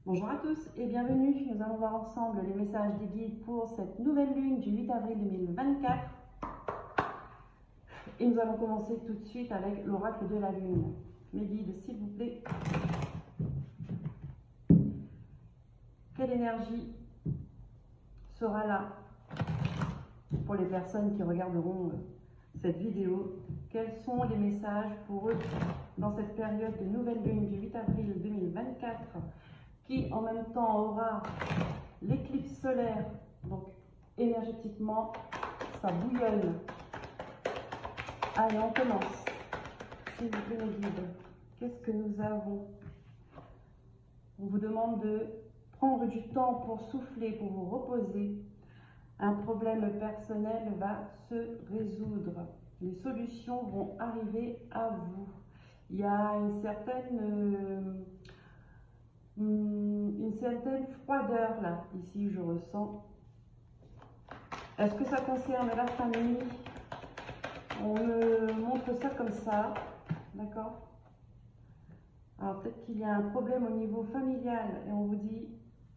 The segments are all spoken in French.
Bonjour à tous et bienvenue. Nous allons voir ensemble les messages des guides pour cette nouvelle lune du 8 avril 2024. Et nous allons commencer tout de suite avec l'oracle de la lune. Mes guides, s'il vous plaît. Quelle énergie sera là pour les personnes qui regarderont cette vidéo? Quels sont les messages pour eux dans cette période de nouvelle lune du 8 avril 2024 qui en même temps aura l'éclipse solaire, donc énergétiquement ça bouillonne. Allez, on commence. S'il vous plaît, mes guides, qu'est-ce que nous avons? On vous demande de prendre du temps pour souffler, pour vous reposer. Un problème personnel va se résoudre. Les solutions vont arriver à vous. Il y a une certaine froideur là, ici je ressens. Est-ce que ça concerne la famille? On me montre ça comme ça, d'accord? Alors peut-être qu'il y a un problème au niveau familial et on vous dit,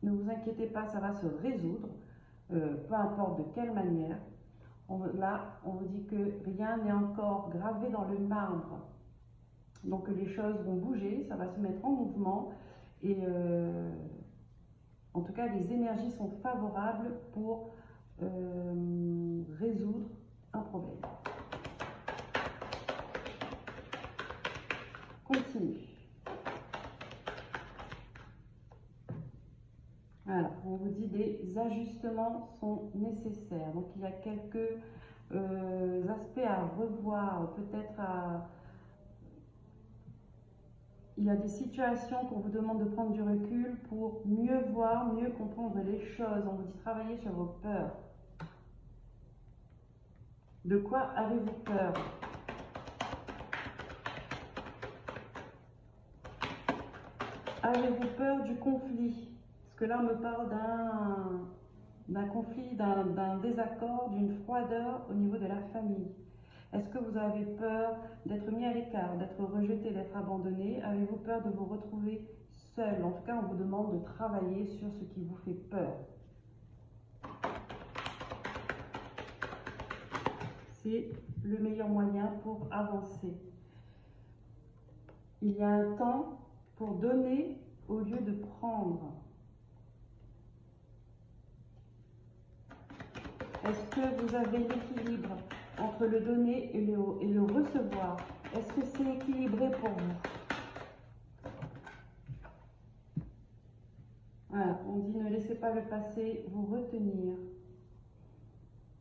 ne vous inquiétez pas, ça va se résoudre, peu importe de quelle manière. Là, on vous dit que rien n'est encore gravé dans le marbre. Donc les choses vont bouger, ça va se mettre en mouvement et en tout cas les énergies sont favorables pour résoudre un problème. Continue. Alors, on vous dit des ajustements sont nécessaires. Donc il y a quelques aspects à revoir, peut-être il y a des situations qu'on vous demande de prendre du recul pour mieux voir, mieux comprendre les choses. On vous dit travailler sur vos peurs. De quoi avez-vous peur? Avez-vous peur du conflit? Parce que là, on me parle d'un conflit, d'un désaccord, d'une froideur au niveau de la famille. Est-ce que vous avez peur d'être mis à l'écart, d'être rejeté, d'être abandonné? Avez-vous peur de vous retrouver seul? En tout cas, on vous demande de travailler sur ce qui vous fait peur. C'est le meilleur moyen pour avancer. Il y a un temps pour donner au lieu de prendre. Est-ce que vous avez l'équilibre entre le donner et le recevoir? Est-ce que c'est équilibré pour vous? Voilà, on dit ne laissez pas le passé vous retenir.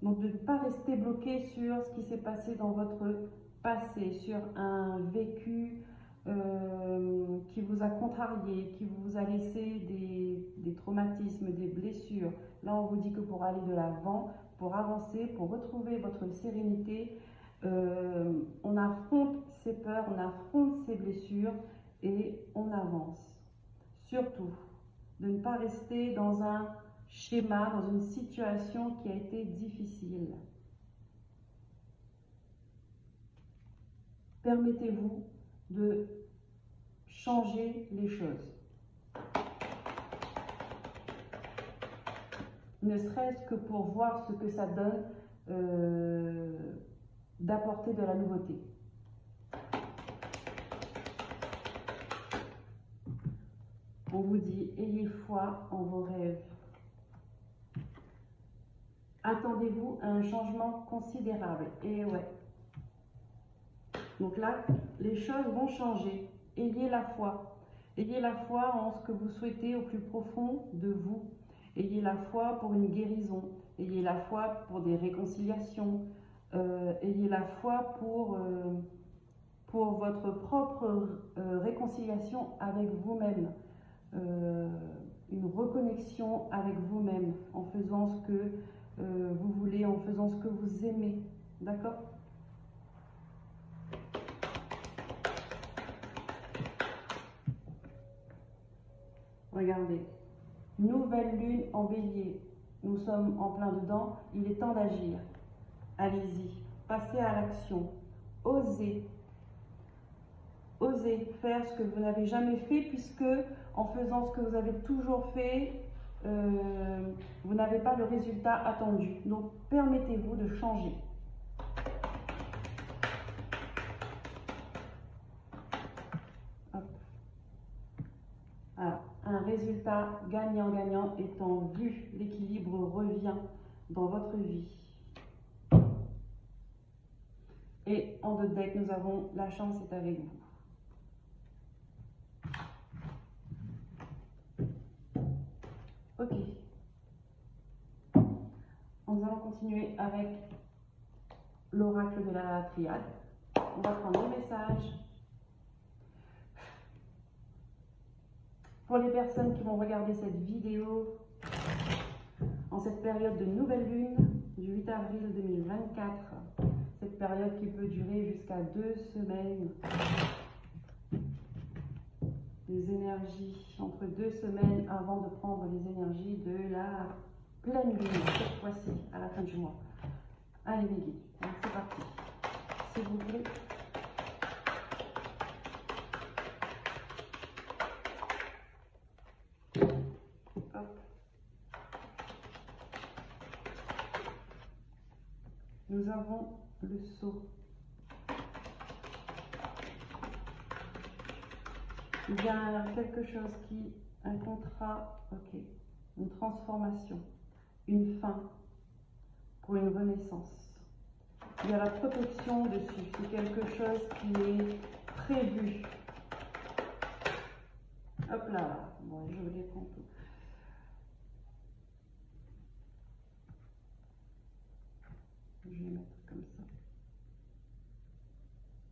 Donc de ne pas rester bloqué sur ce qui s'est passé dans votre passé, sur un vécu qui vous a contrarié, qui vous a laissé des traumatismes, des blessures. Là, on vous dit que pour aller de l'avant, pour avancer, pour retrouver votre sérénité, on affronte ses peurs, on affronte ses blessures et on avance. Surtout, de ne pas rester dans un schéma, dans une situation qui a été difficile. Permettez-vous de changer les choses. Ne serait-ce que pour voir ce que ça donne d'apporter de la nouveauté. On vous dit, ayez foi en vos rêves. Attendez-vous à un changement considérable. Et ouais. Donc là, les choses vont changer. Ayez la foi. Ayez la foi en ce que vous souhaitez au plus profond de vous. Ayez la foi pour une guérison. Ayez la foi pour des réconciliations. Ayez la foi pour votre propre réconciliation avec vous-même. Une reconnexion avec vous-même en faisant ce que vous voulez, en faisant ce que vous aimez. D'accord ? Regardez, nouvelle lune en bélier, nous sommes en plein dedans, il est temps d'agir. Allez-y, passez à l'action, osez. osez faire ce que vous n'avez jamais fait, puisque en faisant ce que vous avez toujours fait, vous n'avez pas le résultat attendu. Donc, permettez-vous de changer. Hop. Alors, un résultat gagnant-gagnant étant vu, l'équilibre revient dans votre vie. Et en deux decks, nous avons la chance est avec vous. Ok. Nous allons continuer avec l'oracle de la triade. On va prendre les messages. Pour les personnes qui vont regarder cette vidéo en cette période de nouvelle lune du 8 avril 2024, cette période qui peut durer jusqu'à 2 semaines, les énergies entre 2 semaines avant de prendre les énergies de la pleine lune, cette fois-ci, à la fin du mois. Allez les guides, c'est parti. S'il vous plaît. Hop. Nous avons le sceau. Il y a quelque chose qui, un contrat, ok, une transformation, une fin pour une renaissance. Il y a la protection dessus, c'est quelque chose qui est prévu. Hop là, bon, je les prends tout. Je vais mettre comme ça.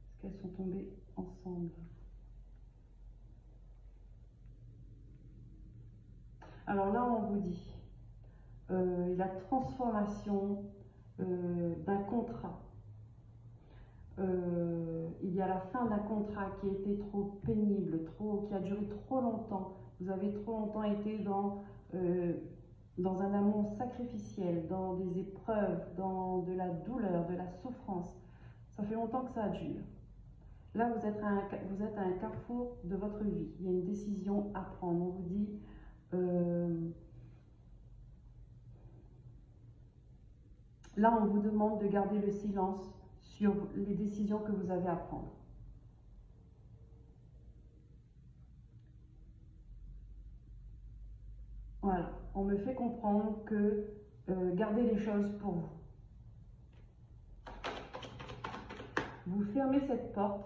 Parce qu'elles sont tombées ensemble. Alors là, on vous dit la transformation d'un contrat. Il y a la fin d'un contrat qui a été trop pénible, qui a duré trop longtemps. Vous avez trop longtemps été dans un amour sacrificiel, dans des épreuves, dans de la douleur, de la souffrance. Ça fait longtemps que ça dure. Là, vous êtes à un carrefour de votre vie. Il y a une décision à prendre. On vous dit... là, on vous demande de garder le silence sur les décisions que vous avez à prendre. Voilà, on me fait comprendre que gardez les choses pour vous. Vous fermez cette porte.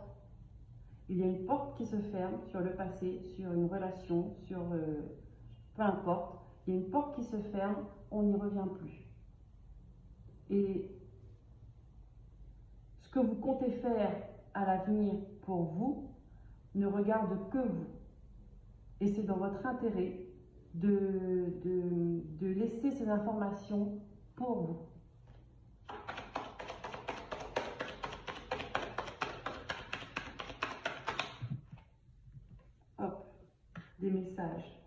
Il y a une porte qui se ferme sur le passé, sur une relation, sur peu importe. Il y a une porte qui se ferme, on n'y revient plus. Et ce que vous comptez faire à l'avenir pour vous ne regarde que vous. Et c'est dans votre intérêt de laisser ces informations pour vous. Hop, des messages.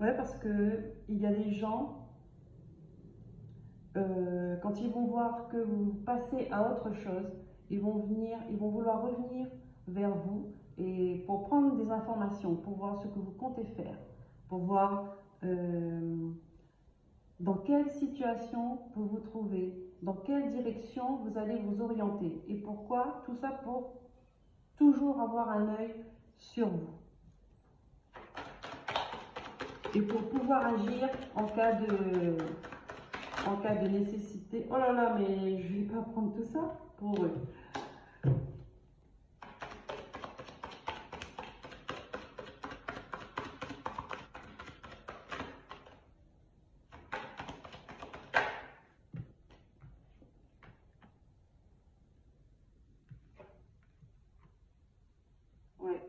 Ouais, parce que il y a des gens, quand ils vont voir que vous passez à autre chose, ils vont vouloir revenir vers vous et pour prendre des informations, pour voir ce que vous comptez faire, pour voir dans quelle situation vous vous trouvez, dans quelle direction vous allez vous orienter et pourquoi, tout ça pour toujours avoir un œil sur vous. Et pour pouvoir agir en cas de nécessité. Oh là là, mais je ne vais pas prendre tout ça pour eux. Ouais.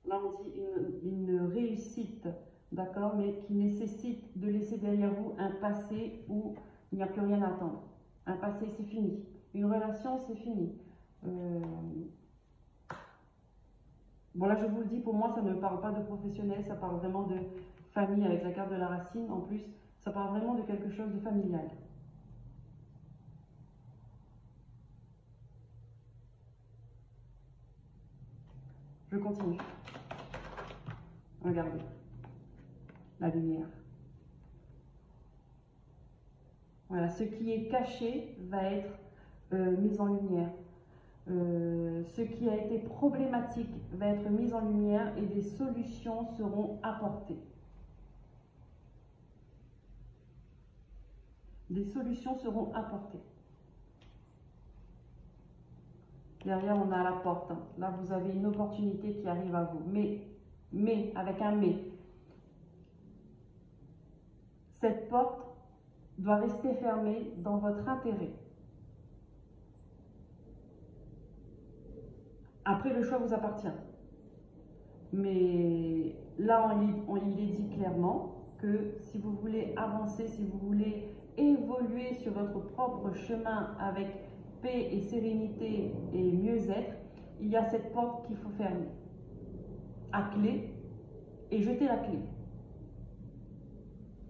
Là, on dit une réussite. D'accord, mais qui nécessite de laisser derrière vous un passé où il n'y a plus rien à attendre. Un passé, c'est fini. Une relation, c'est fini. Bon, là, je vous le dis, pour moi, ça ne parle pas de professionnel, ça parle vraiment de famille avec la carte de la racine. En plus, ça parle vraiment de quelque chose de familial. Je continue. Regardez. La lumière. Voilà, ce qui est caché va être mis en lumière. Ce qui a été problématique va être mis en lumière et des solutions seront apportées. Des solutions seront apportées. Derrière, on a la porte. Là, vous avez une opportunité qui arrive à vous. Mais, avec un mais. Cette porte doit rester fermée dans votre intérêt. Après, le choix vous appartient. Mais là, il est dit clairement que si vous voulez avancer, si vous voulez évoluer sur votre propre chemin avec paix et sérénité et mieux-être, il y a cette porte qu'il faut fermer à clé et jeter la clé.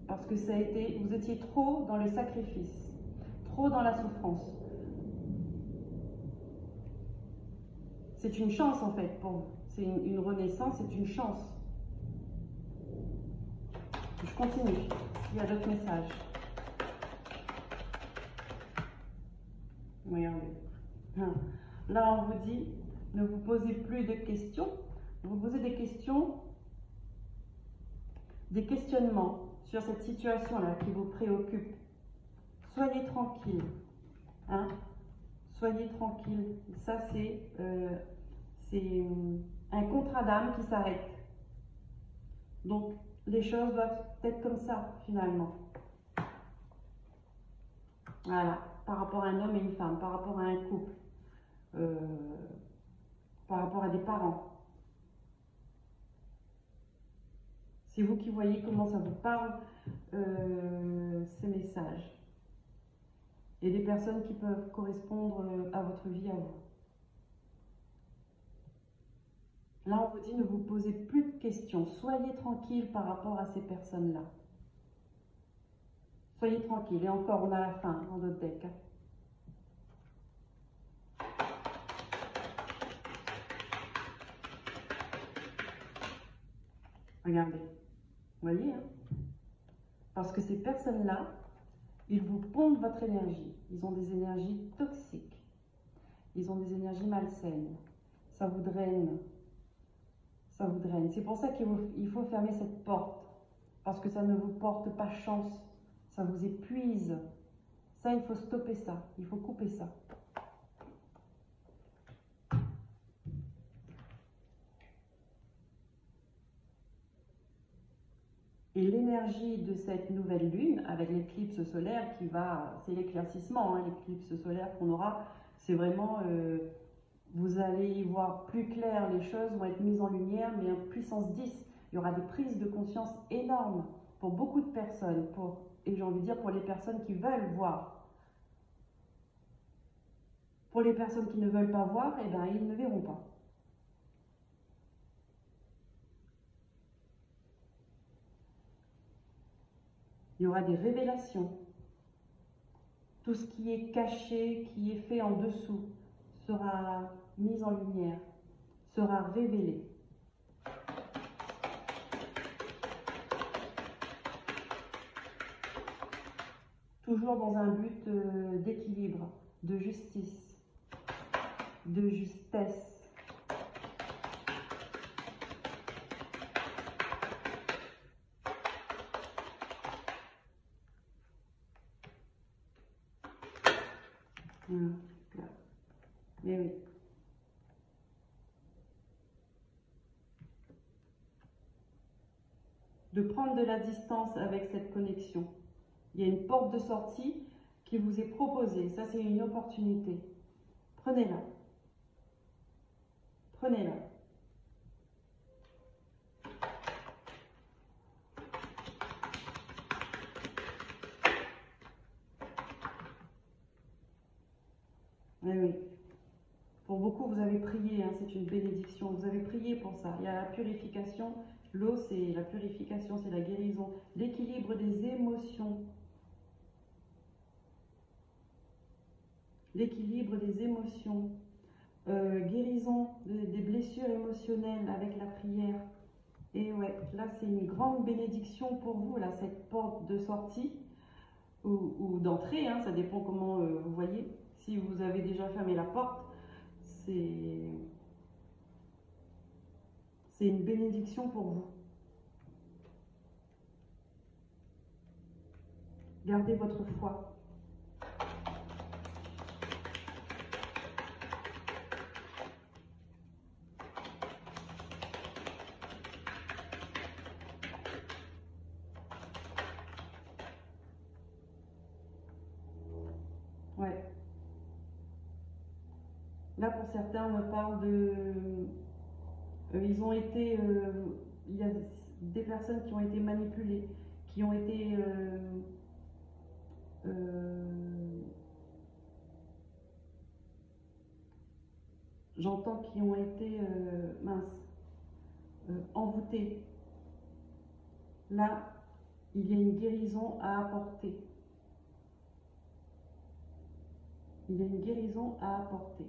Parce que vous étiez trop dans le sacrifice, trop dans la souffrance. C'est une chance en fait pour vous. C'est une renaissance, c'est une chance. Je continue. Il y a d'autres messages. Regardez. Là, on vous dit, ne vous posez plus de questions. Vous posez des questions, des questionnements sur cette situation-là qui vous préoccupe. Soyez tranquille. Soyez tranquille. Ça, c'est un contrat d'âme qui s'arrête. Donc, les choses doivent être comme ça, finalement. Voilà, par rapport à un homme et une femme, par rapport à un couple, par rapport à des parents. C'est vous qui voyez comment ça vous parle, ces messages. Et des personnes qui peuvent correspondre à votre vie, à vous. Là, on vous dit, ne vous posez plus de questions. Soyez tranquille par rapport à ces personnes-là. Soyez tranquille. Et encore, on a la fin dans notre deck. Regardez. Vous voyez, parce que ces personnes-là, ils vous pompent votre énergie. Ils ont des énergies toxiques. Ils ont des énergies malsaines. Ça vous draine. Ça vous draine. C'est pour ça qu'il faut fermer cette porte. Parce que ça ne vous porte pas chance. Ça vous épuise. Ça, il faut stopper ça. Il faut couper ça. Et l'énergie de cette nouvelle lune, avec l'éclipse solaire qui va, c'est l'éclaircissement, l'éclipse solaire qu'on aura, c'est vraiment, vous allez y voir plus clair, les choses vont être mises en lumière, mais en puissance 10. Il y aura des prises de conscience énormes pour beaucoup de personnes, et j'ai envie de dire pour les personnes qui veulent voir. Pour les personnes qui ne veulent pas voir, eh bien, ils ne verront pas. Il y aura des révélations. Tout ce qui est caché, qui est fait en dessous, sera mis en lumière, sera révélé. Toujours dans un but d'équilibre, de justice, de justesse. Mais oui. De prendre de la distance avec cette connexion. Il y a une porte de sortie qui vous est proposée. Ça, c'est une opportunité. Prenez-la. Prenez-la. Oui, oui. Pour beaucoup, vous avez prié, hein, c'est une bénédiction. Vous avez prié pour ça. Il y a la purification. L'eau, c'est la purification, c'est la guérison. L'équilibre des émotions. L'équilibre des émotions. Guérison des blessures émotionnelles avec la prière. Et ouais, là, c'est une grande bénédiction pour vous, là, cette porte de sortie ou d'entrée, hein, ça dépend comment vous voyez. Si vous avez déjà fermé la porte, c'est une bénédiction pour vous. Gardez votre foi. Ouais. Là, pour certains, on me parle de... ils ont été... il y a des personnes qui ont été manipulées, qui ont été... j'entends qui ont été envoûtées. Là, il y a une guérison à apporter. Il y a une guérison à apporter.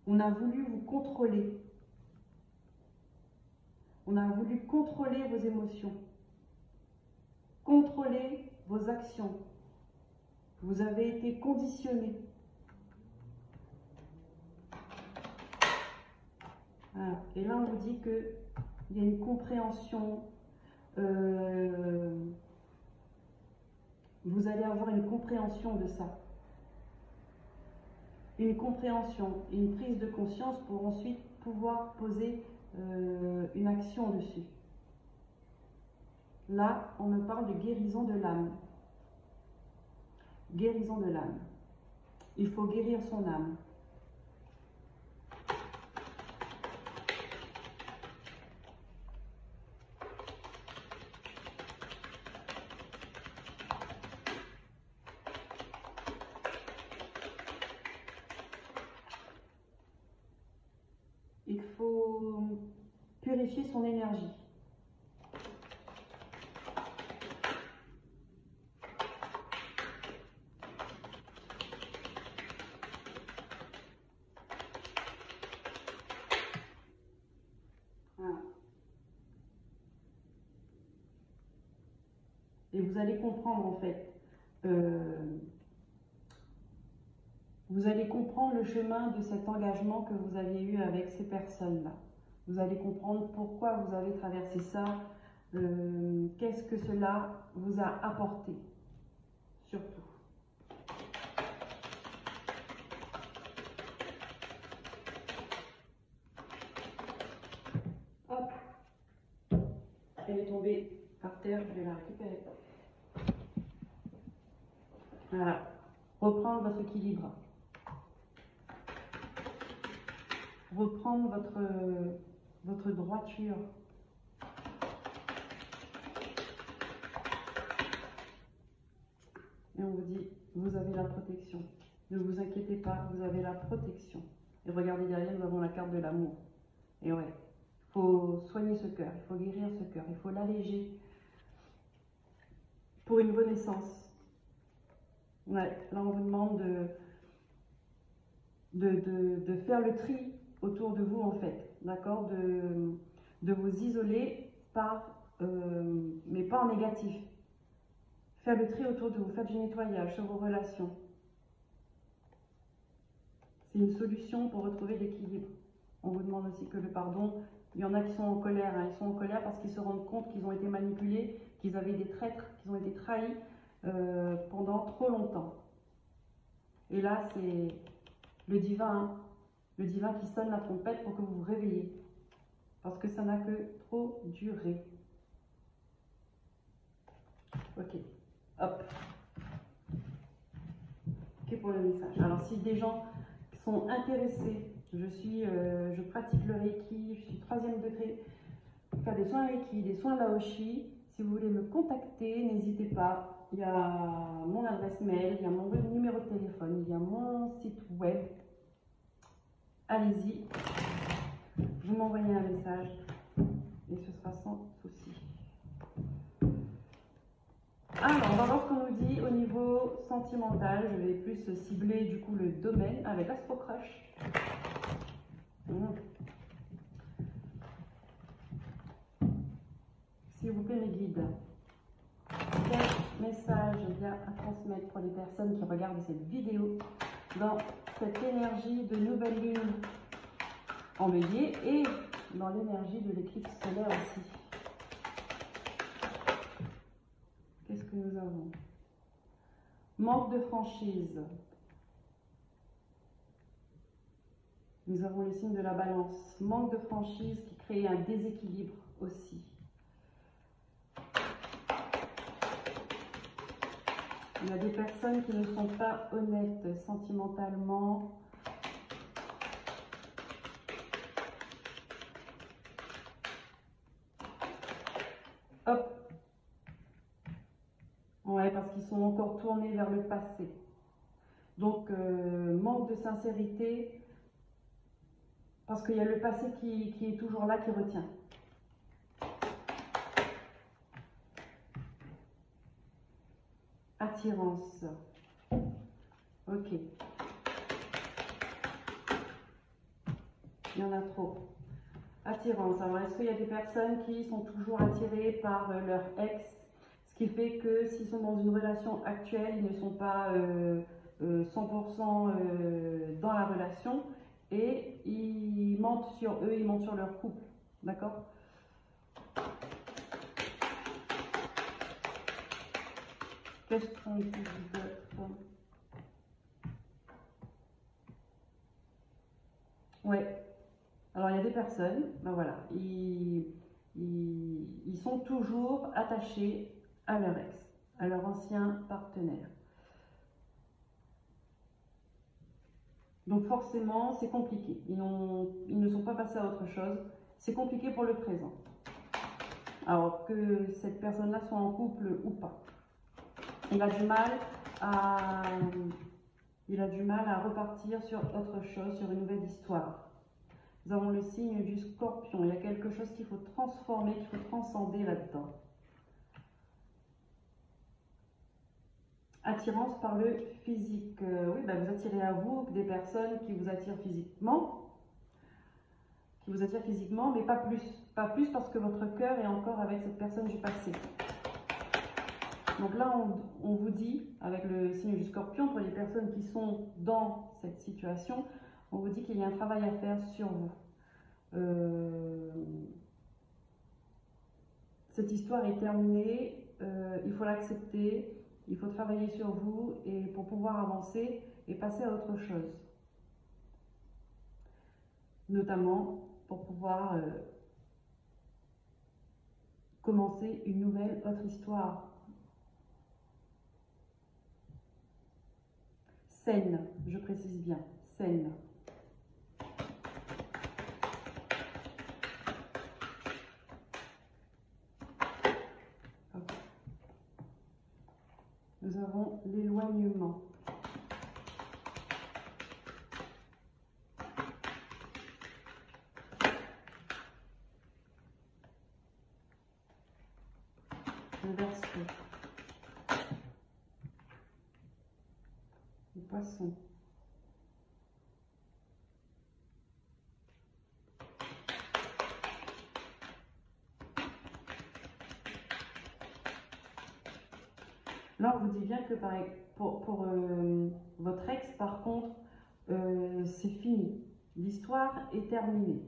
On a voulu vous contrôler. On a voulu contrôler vos émotions, contrôler vos actions. Vous avez été conditionné. Voilà. Et là, on vous dit qu'il y a une compréhension. Vous allez avoir une compréhension de ça. Une compréhension, une prise de conscience pour ensuite pouvoir poser une action dessus. Là, on me parle de guérison de l'âme. Guérison de l'âme. Il faut guérir son âme. Il faut purifier son énergie. Voilà. Et vous allez comprendre en fait. Vous allez comprendre le chemin de cet engagement que vous avez eu avec ces personnes-là. Vous allez comprendre pourquoi vous avez traversé ça, qu'est-ce que cela vous a apporté, surtout. Hop, elle est tombée par terre, je vais la récupérer. Voilà, reprendre votre équilibre. Reprendre votre droiture. Et on vous dit, vous avez la protection. Ne vous inquiétez pas, vous avez la protection. Et regardez derrière, nous avons la carte de l'amour. Et ouais, il faut soigner ce cœur, il faut guérir ce cœur, il faut l'alléger pour une renaissance. Ouais, là on vous demande de faire le tri autour de vous en fait, d'accord, de vous isoler mais pas en négatif. Faire le tri autour de vous, faire du nettoyage sur vos relations. C'est une solution pour retrouver l'équilibre. On vous demande aussi que le pardon, il y en a qui sont en colère, hein, ils sont en colère parce qu'ils se rendent compte qu'ils ont été manipulés, qu'ils avaient des traîtres, qu'ils ont été trahis pendant trop longtemps. Et là, c'est le divin qui sonne la trompette pour que vous vous réveillez. Parce que ça n'a que trop duré. Ok, hop. Ok pour le message. Alors si des gens sont intéressés, je pratique le Reiki, je suis 3e degré, faire des soins Reiki, des soins Laoshi. Si vous voulez me contacter, n'hésitez pas. il y a mon adresse mail, il y a mon numéro de téléphone, il y a mon site web. Allez-y, vous m'envoyez un message et ce sera sans souci. Alors, on va voir ce qu'on nous dit au niveau sentimental. Je vais plus cibler du coup le domaine avec Astro Crush. S'il vous plaît, mes guides, quel message il y a à transmettre pour les personnes qui regardent cette vidéo dans cette énergie de nouvelle lune en bélier et dans l'énergie de l'éclipse solaire aussi? Qu'est-ce que nous avons? Manque de franchise. Nous avons le signe de la balance. Manque de franchise qui crée un déséquilibre aussi. Il y a des personnes qui ne sont pas honnêtes sentimentalement. Hop. Ouais, parce qu'ils sont encore tournés vers le passé. Donc, manque de sincérité, parce qu'il y a le passé qui est toujours là, qui retient. Attirance. Ok. Il y en a trop. Attirance. Alors, est-ce qu'il y a des personnes qui sont toujours attirées par leur ex? Ce qui fait que s'ils sont dans une relation actuelle, ils ne sont pas 100% dans la relation et ils mentent sur eux, ils mentent sur leur couple. D'accord? Qu'est-ce qu'on dit d'autre? Ouais. Alors, il y a des personnes, ben voilà, ils sont toujours attachés à leur ex, à leur ancien partenaire. Donc forcément, c'est compliqué. Ils ne sont pas passés à autre chose. C'est compliqué pour le présent. Alors que cette personne-là soit en couple ou pas. Il a du mal à repartir sur autre chose, sur une nouvelle histoire. Nous avons le signe du Scorpion. Il y a quelque chose qu'il faut transformer, qu'il faut transcender là-dedans. Attirance par le physique. Oui, bah vous attirez à vous des personnes qui vous attirent physiquement. Mais pas plus. Pas plus parce que votre cœur est encore avec cette personne du passé. Donc là, on vous dit, avec le signe du Scorpion, pour les personnes qui sont dans cette situation, on vous dit qu'il y a un travail à faire sur vous. Cette histoire est terminée, il faut l'accepter, il faut travailler sur vous et pour pouvoir avancer et passer à autre chose. Notamment pour pouvoir commencer une nouvelle, autre histoire. Saine, je précise bien, saine. Nous avons l'éloignement. Le Verseau. Le Poisson. Là, on vous dit bien que pour votre ex, par contre, c'est fini. L'histoire est terminée.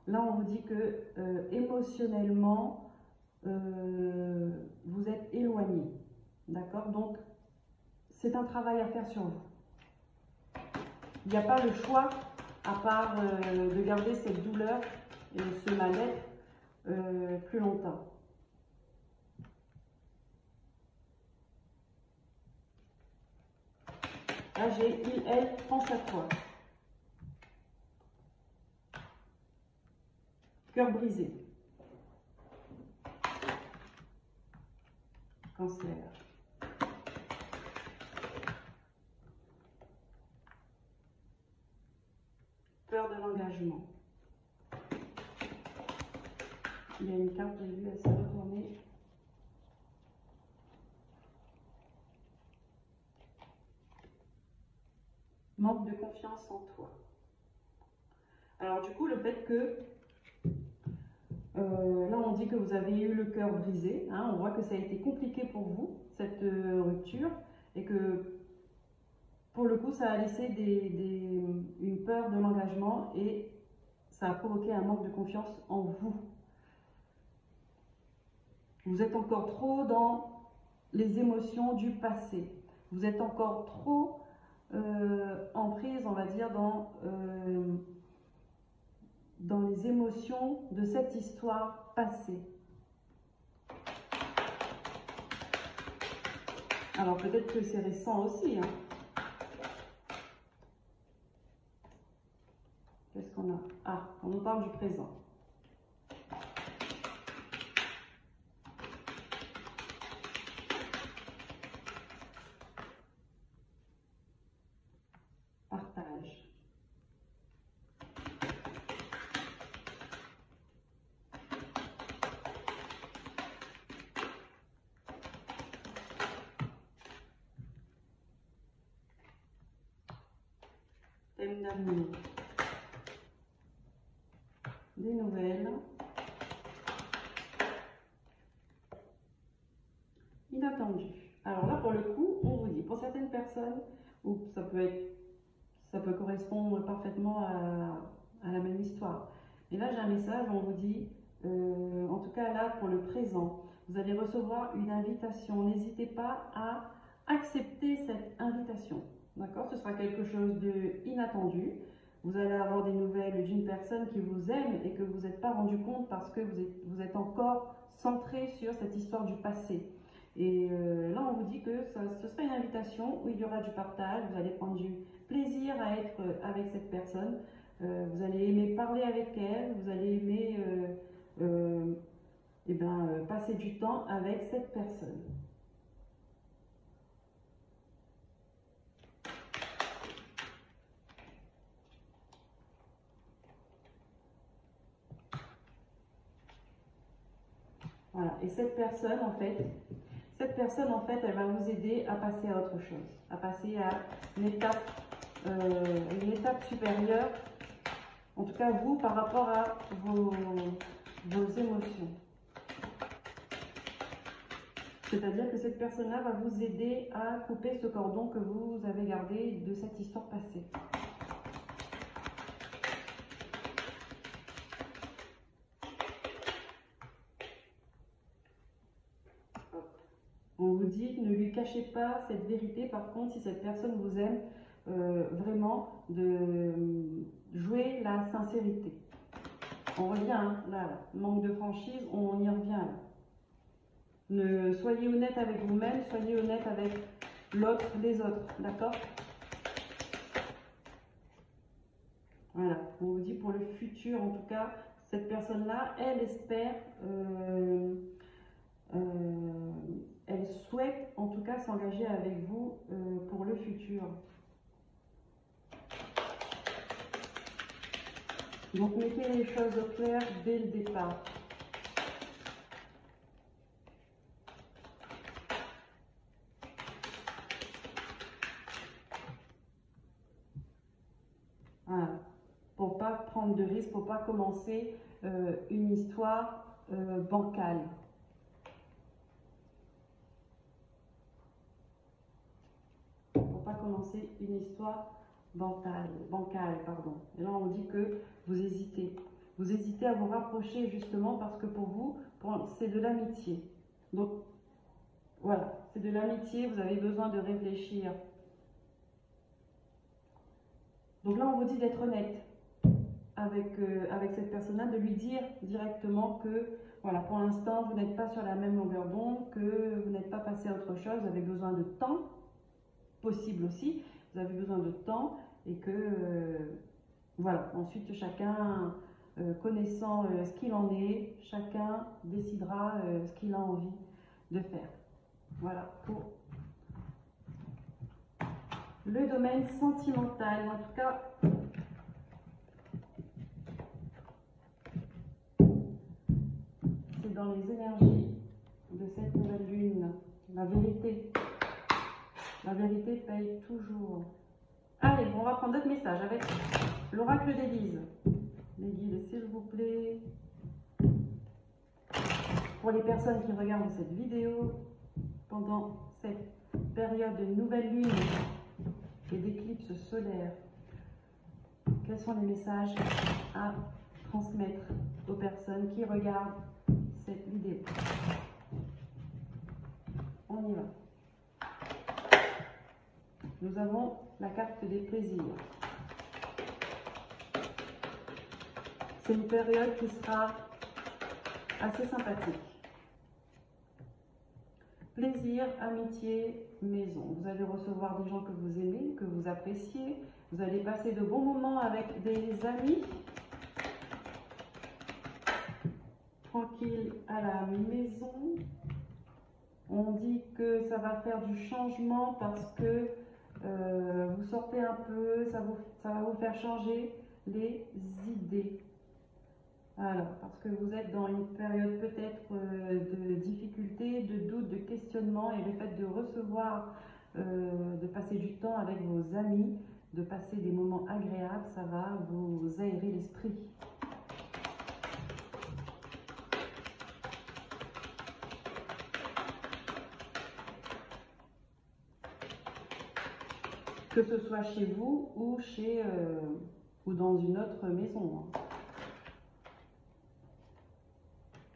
Là, on vous dit que émotionnellement, vous êtes éloigné. D'accord? Donc, c'est un travail à faire sur vous. Il n'y a pas le choix, à part de garder cette douleur et ce mal-être plus longtemps. Là, j'ai il, elle, pense à toi. Cœur brisé. Cancer. Peur de l'engagement. Il y a une carte, j'ai vu, elle s'est retournée. Manque de confiance en toi. Alors du coup, le fait que, là on dit que vous avez eu le cœur brisé, hein, on voit que ça a été compliqué pour vous, cette rupture, et que pour le coup, ça a laissé une peur de l'engagement et ça a provoqué un manque de confiance en vous. Vous êtes encore trop dans les émotions du passé. Vous êtes encore trop en prise, on va dire, dans les émotions de cette histoire passée. Alors peut-être que c'est récent aussi. Hein. Qu'est-ce qu'on a? Ah, on nous parle du présent. Partage. Thème d'amour. Des nouvelles. Inattendues. Alors là, pour le coup, on vous dit, pour certaines personnes, ou ça peut correspondre parfaitement à la même histoire. Et là, j'ai un message, on vous dit, en tout cas là, pour le présent, vous allez recevoir une invitation. N'hésitez pas à accepter cette invitation. D'accord? Ce sera quelque chose d'inattendu. Vous allez avoir des nouvelles d'une personne qui vous aime et que vous n'êtes pas rendu compte parce que vous êtes encore centré sur cette histoire du passé. Et là, on vous dit que ce sera une invitation où il y aura du partage, vous allez prendre du plaisir à être avec cette personne, vous allez aimer parler avec elle, vous allez aimer passer du temps avec cette personne. Voilà, et cette personne, en fait, elle va vous aider à passer à autre chose, à passer à une étape supérieure, en tout cas vous, par rapport à vos émotions. C'est-à-dire que cette personne-là va vous aider à couper ce cordon que vous avez gardé de cette histoire passée. On vous dit, ne lui cachez pas cette vérité. Par contre, si cette personne vous aime, vraiment, de jouer la sincérité. On revient, hein, là, manque de franchise, on y revient là. Soyez honnête avec vous-même, soyez honnête avec l'autre, les autres, d'accord? Voilà, on vous dit pour le futur, en tout cas, cette personne-là, elle espère, elle souhaite en tout cas s'engager avec vous pour le futur. Donc mettez les choses au clair dès le départ. Voilà. Pour pas prendre de risques, pour pas commencer une histoire bancale. Pour pas commencer une histoire bancale, pardon. Et là, on dit que vous hésitez. Vous hésitez à vous rapprocher justement parce que pour vous, c'est de l'amitié. Donc, voilà, c'est de l'amitié, vous avez besoin de réfléchir. Donc là, on vous dit d'être honnête avec cette personne-là, de lui dire directement que, voilà, pour l'instant, vous n'êtes pas sur la même longueur d'onde, que vous n'êtes pas passé à autre chose, vous avez besoin de temps, possible aussi, vous avez besoin de temps, et que, voilà, ensuite chacun, connaissant ce qu'il en est, chacun décidera ce qu'il a envie de faire. Voilà pour le domaine sentimental. En tout cas, c'est dans les énergies de cette nouvelle lune. La vérité paye toujours. Allez, on va prendre d'autres messages avec l'oracle d'Élise. Les guides, s'il vous plaît. Pour les personnes qui regardent cette vidéo, pendant cette période de nouvelle lune et d'éclipse solaire, quels sont les messages à transmettre aux personnes qui regardent cette vidéo? On y va. Nous avons la carte des plaisirs. C'est une période qui sera assez sympathique. Plaisir, amitié, maison. Vous allez recevoir des gens que vous aimez, que vous appréciez. Vous allez passer de bons moments avec des amis. Tranquille à la maison. On dit que ça va faire du changement parce que vous sortez un peu, ça va vous faire changer les idées. Alors, parce que vous êtes dans une période peut-être de difficulté, de doute, de questionnement, et le fait de recevoir, de passer du temps avec vos amis, de passer des moments agréables, ça va vous aérer l'esprit. Que ce soit chez vous ou ou dans une autre maison.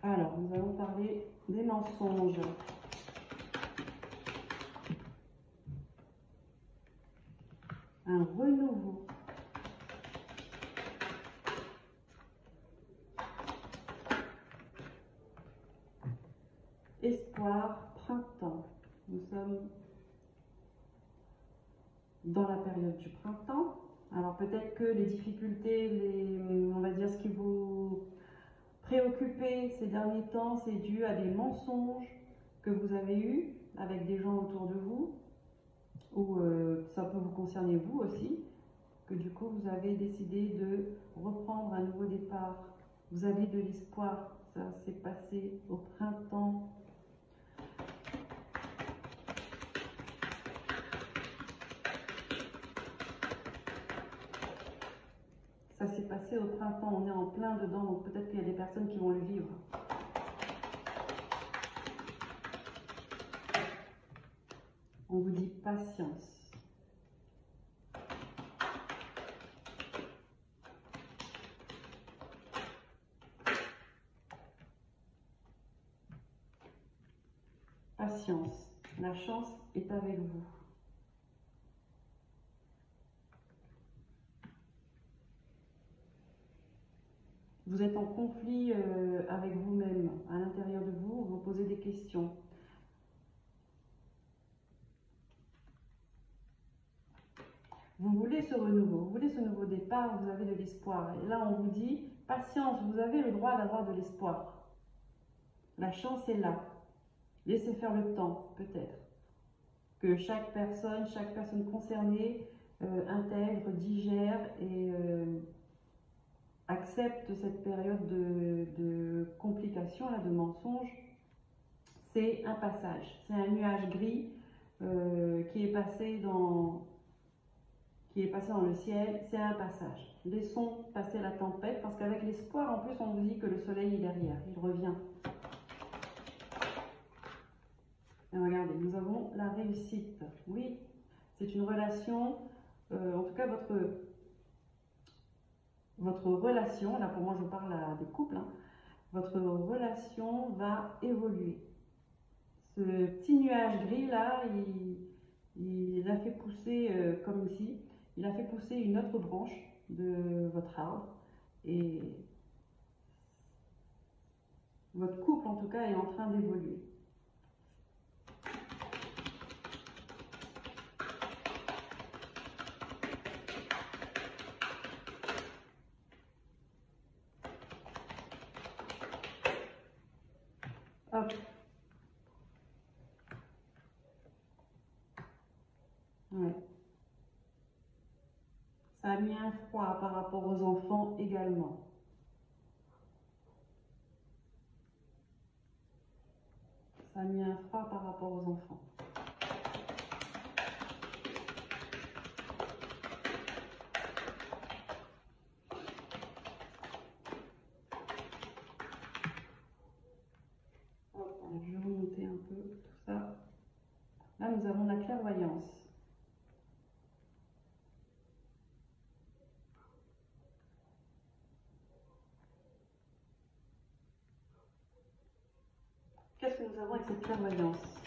Alors, nous allons parler des mensonges. Un renouveau. Espoir, printemps. Nous sommes dans la période du printemps. Alors peut-être que les difficultés, on va dire ce qui vous préoccupez ces derniers temps, c'est dû à des mensonges que vous avez eus avec des gens autour de vous, ou ça peut vous concerner vous aussi, que du coup vous avez décidé de reprendre un nouveau départ. Vous avez de l'espoir, ça s'est passé au printemps. Ça s'est passé au printemps, on est en plein dedans, donc peut-être qu'il y a des personnes qui vont le vivre. On vous dit patience. Patience, la chance est avec vous. Vous êtes en conflit avec vous-même, à l'intérieur de vous, vous posez des questions. Vous voulez ce renouveau, vous voulez ce nouveau départ, vous avez de l'espoir. Et là, on vous dit, patience, vous avez le droit d'avoir de l'espoir. La chance est là. Laissez faire le temps, peut-être. Que chaque personne concernée intègre, digère et accepte cette période de complications, là, de mensonges. C'est un passage, c'est un nuage gris qui est passé dans le ciel, c'est un passage. Laissons passer la tempête, parce qu'avec l'espoir, en plus, on vous dit que le soleil est derrière, il revient. Et regardez, nous avons la réussite. Oui, c'est une relation, en tout cas votre relation, là pour moi je parle des couples, hein, votre relation va évoluer. Ce petit nuage gris là, il a fait pousser, comme ici, il a fait pousser une autre branche de votre arbre, et votre couple en tout cas est en train d'évoluer. Hop. mis un froid par rapport aux enfants également. Ça a mis un froid par rapport aux enfants. Je vais remonter un peu tout ça. Là, nous avons la clairvoyance. Qu'est-ce que nous avons avec cette clairvoyance?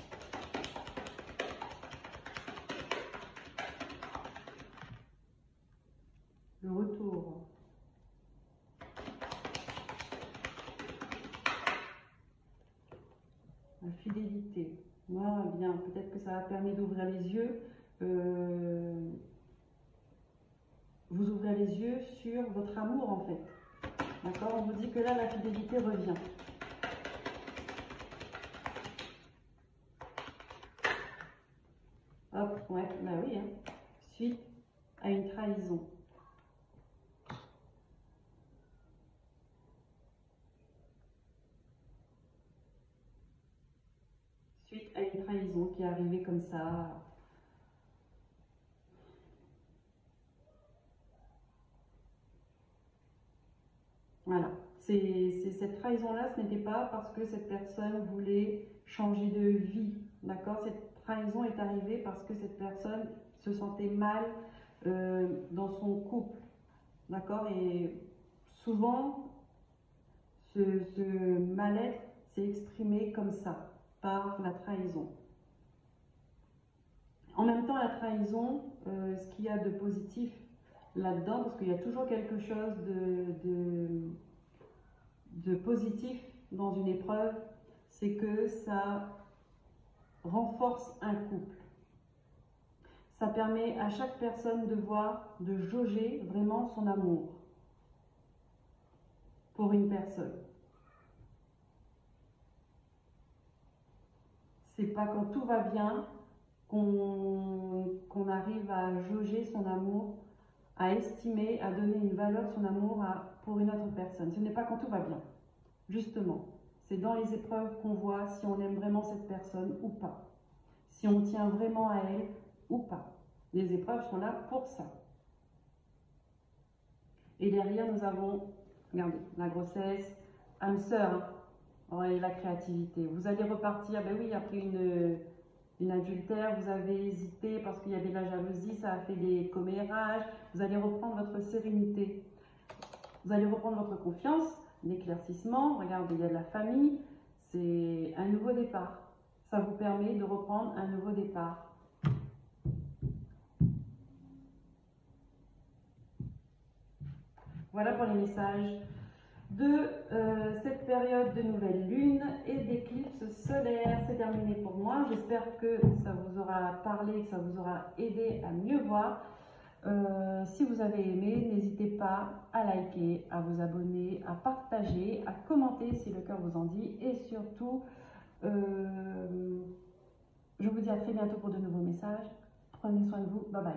Le retour. La fidélité. Voilà, bien, peut-être que ça a permis d'ouvrir les yeux. Vous ouvrez les yeux sur votre amour en fait. D'accord? On vous dit que là, la fidélité revient. Hop, ouais, bah oui, hein. Suite à une trahison. Suite à une trahison qui est arrivée comme ça. Voilà. Cette trahison-là, ce n'était pas parce que cette personne voulait changer de vie. D'accord? Cette trahison est arrivée parce que cette personne se sentait mal dans son couple. D'accord? Et souvent, ce mal-être s'est exprimé comme ça, par la trahison. En même temps, la trahison, ce qu'il y a de positif là-dedans, parce qu'il y a toujours quelque chose de positif dans une épreuve, c'est que ça renforce un couple. Ça permet à chaque personne de voir, de jauger vraiment son amour pour une personne. C'est pas quand tout va bien qu'on arrive à jauger son amour, à estimer, à donner une valeur de son amour pour une autre personne. Ce n'est pas quand tout va bien, justement. C'est dans les épreuves qu'on voit si on aime vraiment cette personne ou pas, si on tient vraiment à elle ou pas. Les épreuves sont là pour ça. Et derrière, nous avons, regardez, la grossesse, âme sœur, hein, et la créativité. Vous allez repartir, ben oui, après une adultère, vous avez hésité parce qu'il y avait de la jalousie, ça a fait des commérages, vous allez reprendre votre sérénité, vous allez reprendre votre confiance, l'éclaircissement, regardez, il y a de la famille, c'est un nouveau départ. Ça vous permet de reprendre un nouveau départ. Voilà pour les messages de cette période de nouvelle lune et d'éclipse solaire. C'est terminé pour moi. J'espère que ça vous aura parlé, que ça vous aura aidé à mieux voir. Si vous avez aimé, n'hésitez pas à liker, à vous abonner, à partager, à commenter si le cœur vous en dit. Et surtout, je vous dis à très bientôt pour de nouveaux messages. Prenez soin de vous. Bye bye.